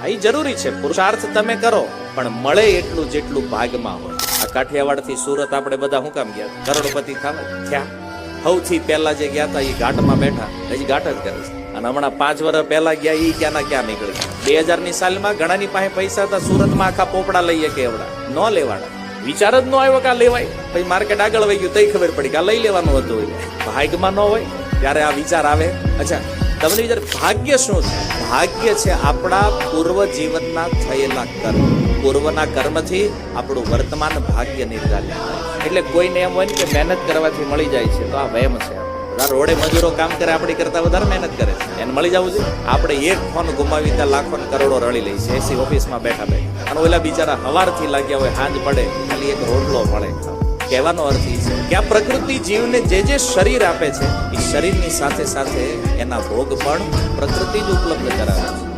એ જરૂરી છે, પુરુષાર્થ તમે કરો પણ મળે એટલું જેટલું ભાગમાં હોય. આ કાઠિયાવાડ થી સુરત આપણે બધા શું કામ ગયા? કરોડપતિ થયા. સૌથી પહેલા જે ગયા હતા એ ઘાટમાં બેઠા, હજી ઘાટ જ કરે છે. અને હમણાં 5 વર્ષ પહેલા ગયા એ ક્યાંના ક્યાં નીકળી. 2000ની સાલમાં ઘણાની પાસે પૈસા હતા, સુરતમાં આખા પોપડા લઈએ કે એવડા ન લેવાના. વિચાર જ ન આવ્યો કે આ લેવાય. પછી માર્કેટ આગળ વહી ગયું, તઈ ખબર પડી કે આ લઈ લેવાનું હતું. ભાગ્યમાં ન હોય ત્યારે આ વિચાર આવે. અચ્છા, તમને વિચાર ભાગ્ય શું છે? ભાગ્ય છે આપણા પૂર્વ જીવનના થયેલા કર્મ. પૂર્વના કર્મથી આપણું વર્તમાન ભાગ્ય નિર્ધારિત થાય. એટલે કોઈને એમ હોય ને કે મહેનત કરવાથી મળી જાય છે, તો આ વહેમ છે. બધા રોડે મજૂરો કામ કરે, આપણી કરતા વધારે મહેનત કરે છે, એને મળી જવું જોઈએ. આપણે એક ફોન ગુમાવી ત્યાં લાખો ને કરોડો રળી લઈ છે, એસી ઓફિસમાં બેઠા બેઠા. અને ઓલા બિચારા હવારથી લાગ્યા હોય, સાંજ પડે ખાલી એક રોટલો મળે. કહેવાનો અર્થ એ છે કે આ પ્રકૃતિ જીવને જે શરીર આપે છે, એ શરીરની સાથે સાથે એના ભોગ પણ પ્રકૃતિ જ ઉપલબ્ધ કરાવે છે.